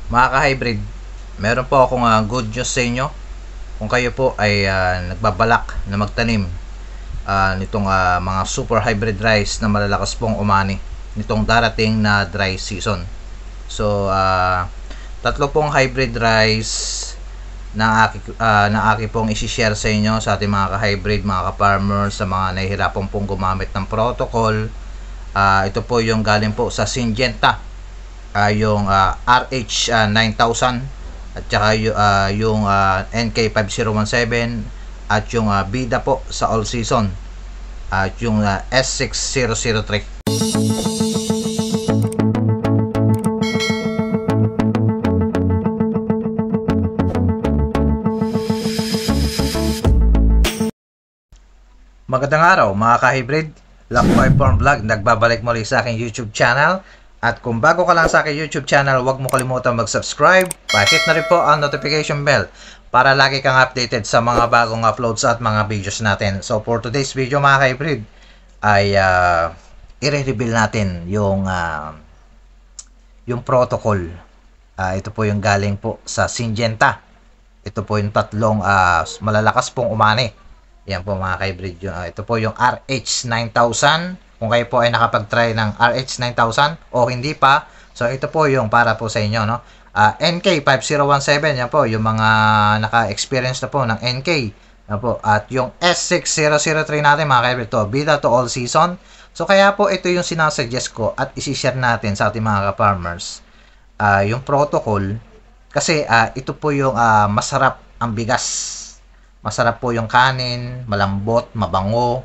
Mga ka-hybrid, meron po akong good news sa inyo. Kung kayo po ay nagbabalak na magtanim nitong mga super hybrid rice na malalakas pong umani nitong darating na dry season. So, tatlo pong hybrid rice na aki pong isi-share sa inyo sa ating mga ka-hybrid, mga ka-farmers, sa mga nahihirapan pong gumamit ng protocol. Ito po yung galing po sa Syngenta, yung RH 9000 at saka yung NK 5017 at yung bida po sa all season at yung S6003. Magandang araw mga ka-hybrid, Lakboy Farm Vlog nagbabalik muli sa aking YouTube channel. At kung bago ka lang sa aking YouTube channel, huwag mo kalimutan mag-subscribe, pakihit na rin po ang notification bell para lagi kang updated sa mga bagong uploads at mga videos natin. So for today's video mga ka-hybrid ay i-reveal natin yung protocol. Ito po yung galing po sa Syngenta. Ito po yung tatlong malalakas pong umani. Yan po mga ka-hybrid. Ito po yung RH 9000. Kung kayo po ay nakapag-try ng RH 9000 o hindi pa, so ito po yung para po sa inyo, no? NK 5017, yan po yung mga naka-experience na po ng NK. Yan po. At yung S6003 natin mga ka-hybrid, to bida to all season. So kaya po ito yung sinasuggest ko at isi-share natin sa ating mga ka-farmers. Yung protocol, kasi ito po yung masarap ang bigas. Masarap po yung kanin, malambot, mabango.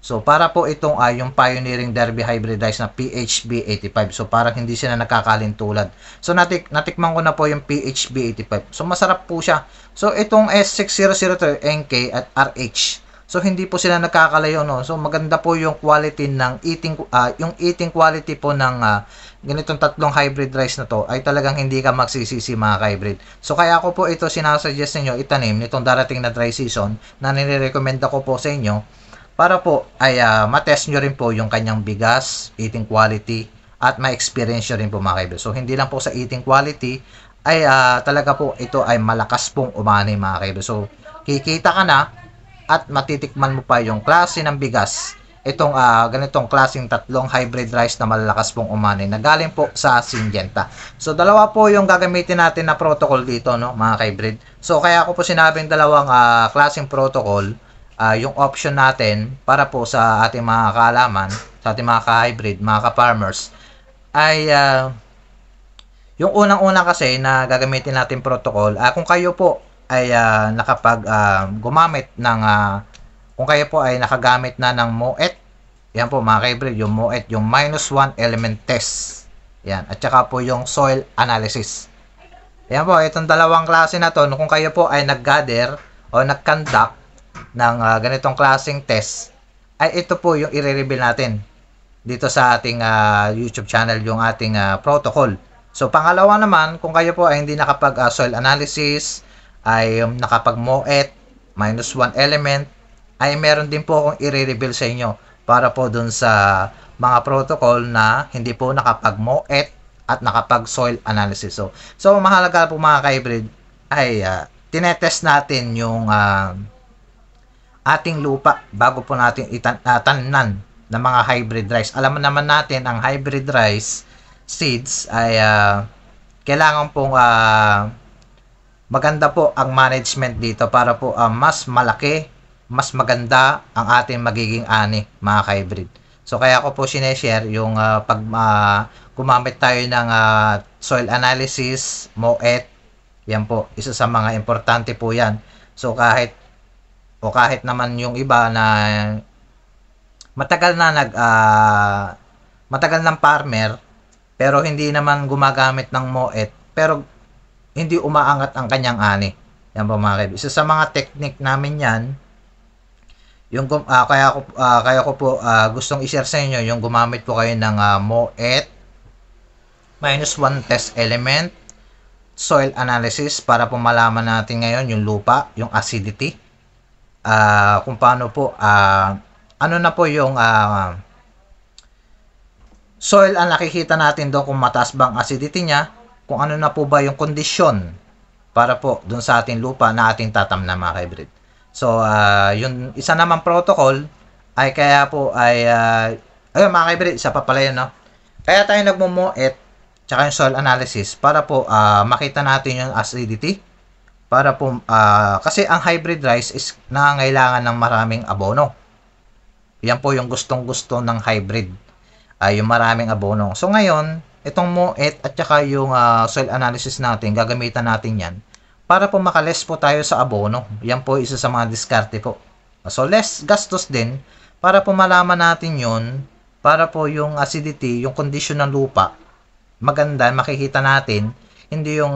So para po itong yung pioneering Derby hybrid rice na PHB 85. So parang hindi sila nagkakalintulad. So natikman ko na po yung PHB 85. So masarap po siya. So itong S6003 NK at RH. So hindi po sila nagkakalayo, no. So maganda po yung quality ng yung eating quality po ng ganitong tatlong hybrid rice na to ay talagang hindi ka magsisisi mga ka-hybrid. So kaya ako po ito sinasuggest niyo itanim nitong darating na dry season na nire-recommend ko po sa inyo. Para po ay matest nyo rin po yung kanyang bigas, eating quality, at ma-experience nyo rin po mga kaibigan. So, hindi lang po sa eating quality, ay talaga po ito ay malakas pong umani mga kaibigan. So, kikita ka na at matitikman mo pa yung klase ng bigas. Itong ganitong klaseng tatlong hybrid rice na malalakas pong umani na galing po sa Syngenta. So, dalawa po yung gagamitin natin na protocol dito, no, mga ka-hybrid. So, kaya ako po sinabing dalawang klaseng protocol. Yung option natin para po sa ating mga kaalaman, sa ating mga ka-hybrid, mga ka-farmers, ay yung unang-una kasi na gagamitin natin protocol, kung kayo po ay gumamit ng, kung kayo po ay nakagamit na ng MOET, yan po mga ka-hybrid, yung MOET, yung -1 element test, yan, at saka po yung soil analysis. Yan po, itong dalawang klase na to, kung kayo po ay nag-gather o nag-conduct ng ganitong klaseng test, ay ito po yung i-reveal natin dito sa ating YouTube channel, yung ating protocol. So pangalawa naman, kung kayo po ay hindi nakapag soil analysis, ay nakapag MOET -1 element, ay meron din po akong i-reveal sa inyo para po dun sa mga protocol na hindi po nakapag MOET at nakapag soil analysis. So mahalaga po mga ka-hybrid ay tinetest natin yung ating lupa bago po natin itannan ng mga hybrid rice. Alam naman natin ang hybrid rice seeds ay kailangan pong maganda po ang management dito para po mas malaki, mas maganda ang ating magiging ani mga hybrid. So kaya ko po sineshare yung pag gumamit tayo ng soil analysis, MOET, yan po, isa sa mga importante po yan. So kahit naman yung iba na matagal ng farmer pero hindi naman gumagamit ng MOET pero hindi umaangat ang kanyang ani. Yan po mga kaibigan. Isa sa mga technique namin yan, yung kaya ko po gustong i-share sa inyo yung gumamit po kayo ng MOET -1 test element, soil analysis para po malaman natin ngayon yung lupa, yung acidity, kung paano po ano na po yung soil ang nakikita natin doon kung mataas bang acidity niya, kung ano na po ba yung kondisyon para po dun sa ating lupa na ating tatamnan mga ka-hybrid. So, yung isa naman protocol ay kaya po ay ayun mga ka-hybrid, isa pa pala yun, no? Kaya tayo nagmo-MOET tsaka yung soil analysis para po makita natin yung acidity para po kasi ang hybrid rice is nangangailangan ng maraming abono. Yan po yung gustong-gusto ng hybrid, yung maraming abono. So ngayon, itong MOET at saka yung soil analysis natin, gagamitan natin yan para po makales po tayo sa abono. Yan po isa sa mga diskarte po. So less gastos din para po malaman natin yun, para po yung acidity, yung condition ng lupa, maganda, makikita natin, hindi yung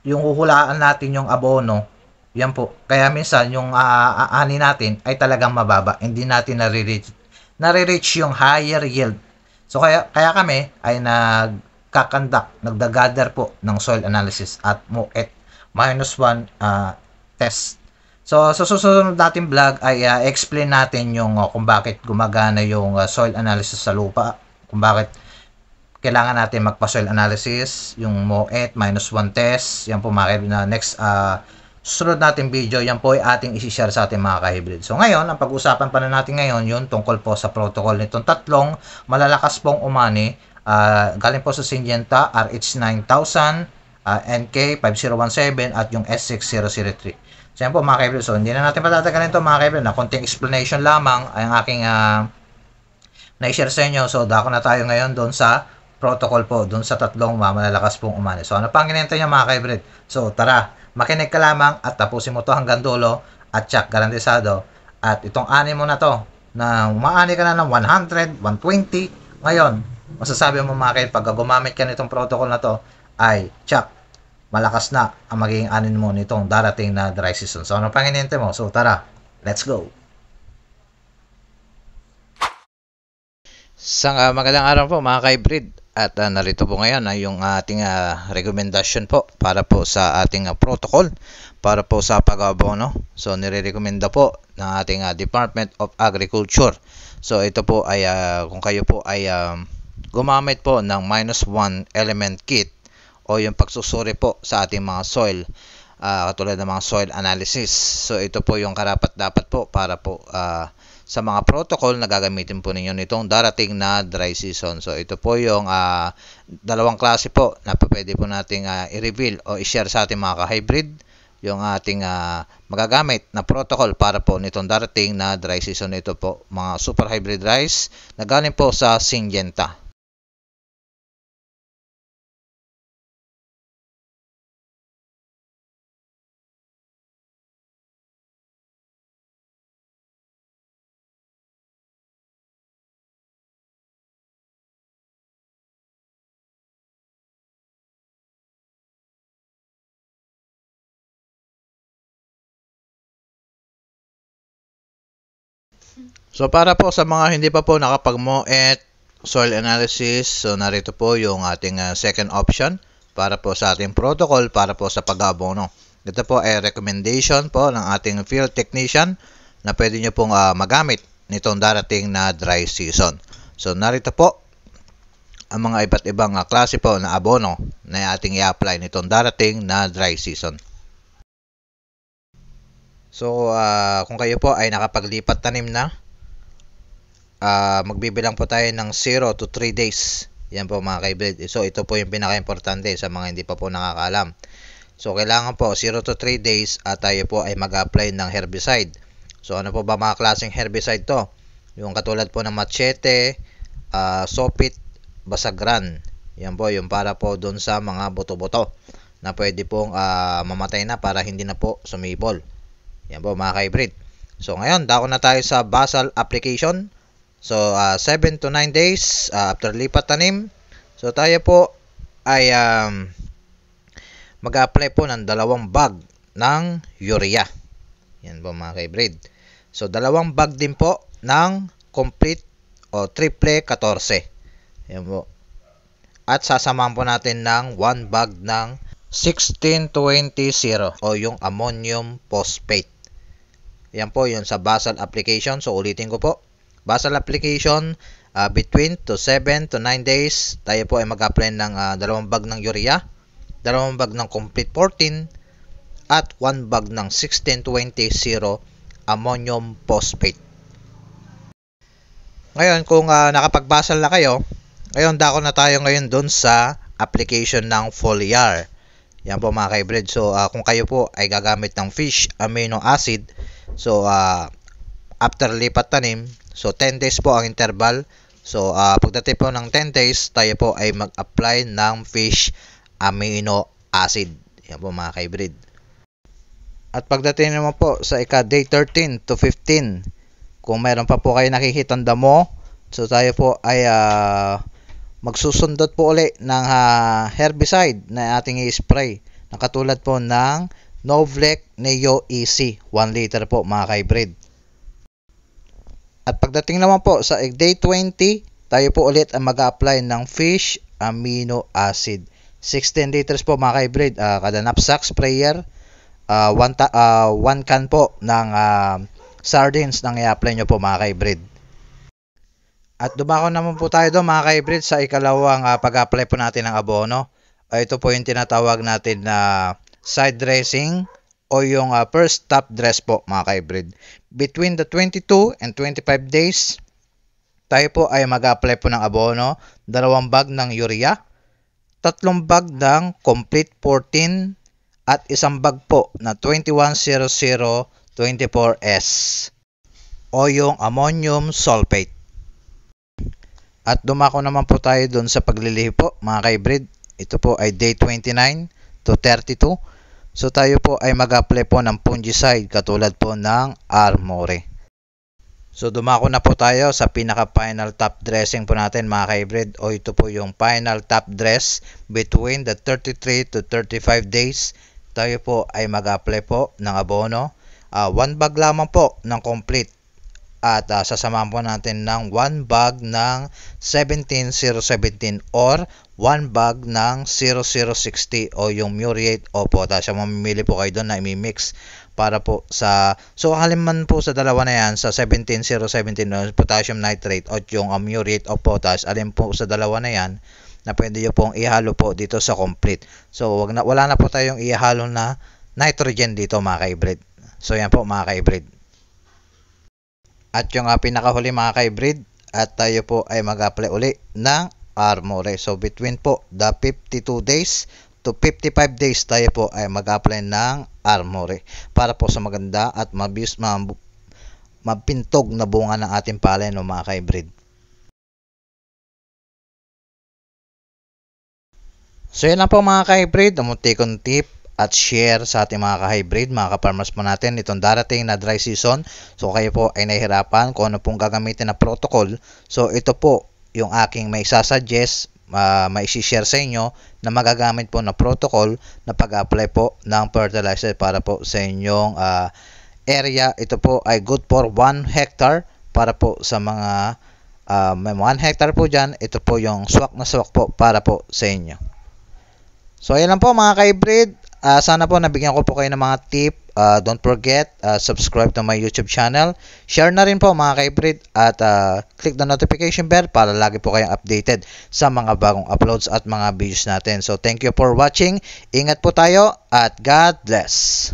huhulaan natin yung abono. Yan po. Kaya minsan yung ani natin ay talagang mababa. Hindi natin nare-reach yung higher yield. So kaya kami ay nagda-gather po ng soil analysis at MOET -1 test. So sa susunod nating vlog ay explain natin yung kung bakit gumagana yung soil analysis sa lupa, kung bakit kailangan natin magpa-soil analysis, yung MOET -1 test. Yan po mga na next susunod natin video, yan po ay ating isi-share sa ating mga ka-hybrid. So ngayon, ang pag-usapan pa na natin ngayon, yun tungkol po sa protocol nitong tatlong malalakas pong umani, galing po sa Syngenta, RH9000, NK5017 at yung S6003. So yan po mga ka-hybrid. So hindi na natin patatagalin ito mga ka-hybrid, na konting explanation lamang ay ang aking na-share sa inyo. So dako na tayo ngayon doon sa protocol po, doon sa tatlong malalakas pong umani. So ano pang hinihintay niyo mga ka-hybrid? So tara, makinig ka lamang at tapusin mo to hanggang dulo at check garantisado. At itong ani mo na to, na umaani ka na ng 100, 120, ngayon, masasabi mo mga ka-hybrid, pag gumamit ka nitong protocol na to, ay check, malakas na ang magiging anin mo nitong darating na dry season. So ano pang hinihintay mo? So tara, let's go! Isang magandang araw po mga ka-hybrid. At narito po ngayon ay yung ating rekomendasyon po para po sa ating protocol para po sa pag-abono. So nire-recommenda po ng ating Department of Agriculture. So ito po ay kung kayo po ay gumamit po ng -1 element kit o yung pagsusuri po sa ating mga soil, katulad ng mga soil analysis. So ito po yung karapat-dapat po para po sa mga protocol na gagamitin po ninyo nitong darating na dry season. So ito po yung dalawang klase po na pwede po nating i-reveal o i-share sa ating mga ka-hybrid, yung ating magagamit na protocol para po nitong darating na dry season. Ito po mga super hybrid rice na galing po sa Syngenta. So para po sa mga hindi pa po nakapag-MOET soil analysis, so narito po yung ating second option para po sa ating protocol para po sa pag-abono. Ito po ay recommendation po ng ating field technician na pwede nyo pong magamit nitong darating na dry season. So narito po ang mga iba't ibang klase po na abono na ating i-apply nitong darating na dry season. So kung kayo po ay nakapaglipat tanim na, magbibilang po tayo ng 0 to 3 days. Yan po mga ka-hybrid. So ito po yung pinaka-importante sa mga hindi pa po nakakaalam. So kailangan po 0 to 3 days at tayo po ay mag-apply ng herbicide. So ano po ba mga klaseng herbicide to? Yung katulad po ng machete, sopit, basagran. Yan po yung para po doon sa mga buto-buto na pwede pong mamatay na para hindi na po sumibol. Yan po mga ka-hybrid. So ngayon, dako na tayo sa basal application. So 7 to 9 days after lipat tanim. So tayo po ay mag-apply po ng 2 bag ng urea. Yan po mga ka-hybrid. So 2 bag din po ng complete o triple 14. Yan po. At sasamahan po natin ng 1 bag ng 1620 o yung ammonium phosphate. Yan po yun sa basal application. So ulitin ko po. Basal application, between to 7 to 9 days, tayo po ay mag-apply ng 2 bag ng urea, 2 bag ng complete 14, at 1 bag ng 1620 ammonium phosphate. Ngayon, kung nakapagbasal na kayo, ngayon dako na tayo ngayon doon sa application ng foliar. Yan po mga ka-hybrid. So, kung kayo po ay gagamit ng fish amino acid, so after lipat tanim, so 10 days po ang interval. So, pagdating po ng 10 days, tayo po ay mag-apply ng fish amino acid. Yan po mga ka-hybrid. At pagdating naman po sa day 13 to 15, kung mayroon pa po kayo nakikitang damo, so tayo po ay magsusundot po uli ng herbicide na ating i-spray na katulad po ng Novlec Neo EC 1 liter po mga ka-hybrid. At pagdating naman po sa day 20, tayo po ulit ang mag-apply ng fish amino acid 16 liters po mga ka-hybrid, kada knapsack sprayer, 1 can po ng sardines nang i-apply nyo po mga ka-hybrid. At dumako naman po tayo doon mga ka-hybrid sa ikalawang pag-apply po natin ng abono. Ito po yung tinatawag natin na side dressing o yung first top dress po mga ka-hybrid. Between the 22 and 25 days, tayo po ay mag-apply po ng abono, 2 bag ng urea, 3 bag ng complete 14, at 1 bag po na 210024S o yung ammonium sulfate. At dumako naman po tayo doon sa paglilihi po mga ka-hybrid. Ito po ay day 29 to 32. So tayo po ay mag-apply po ng fungicide katulad po ng Armore. So dumako na po tayo sa pinaka-final top dressing po natin mga ka-hybrid, o ito po yung final top dress between the 33 to 35 days. Tayo po ay mag-apply po ng abono, 1 bag lamang po ng complete, at sasamahan po natin ng 1 bag ng 17017 or 1 bag ng 0060 o yung muriate o potassium. Mamimili po kayo doon na i-mix para po sa, so haliman po sa dalawa na yan, sa 17017 potassium nitrate o yung muriate o potash, alin po sa dalawa na yan na pwede nyo pong ihalo po dito sa complete. So wala na po tayong ihalo na nitrogen dito mga ka-hybrid. So yan po mga ka-hybrid. At yung pinakahuli mga ka-hybrid, at tayo po ay mag-apply uli ng Armore. So between po the 52 days to 55 days, tayo po ay mag-apply ng Armore para po sa maganda at mapintog na bunga ng ating palay no mga ka-hybrid. So yan lang po mga ka-hybrid, ang muntikong tip at share sa ating mga ka-hybrid, mga ka-farmers po natin itong darating na dry season. So kayo po ay nahihirapan kung ano pong gagamitin na protocol. So ito po yung aking may sasuggest, may share sa inyo na magagamit po na protocol na pag-apply po ng fertilizer para po sa inyong area. Ito po ay good for 1 hectare para po sa mga may 1 hectare po dyan. Ito po yung swak na swak po para po sa inyo. So ayan lang po mga ka-hybrid. Sana po nabigyan ko po kayo ng mga tip. Don't forget, subscribe to my YouTube channel. Share na rin po mga ka-hybrid at click the notification bell para lagi po kayong updated sa mga bagong uploads at mga videos natin. So thank you for watching. Ingat po tayo at God bless.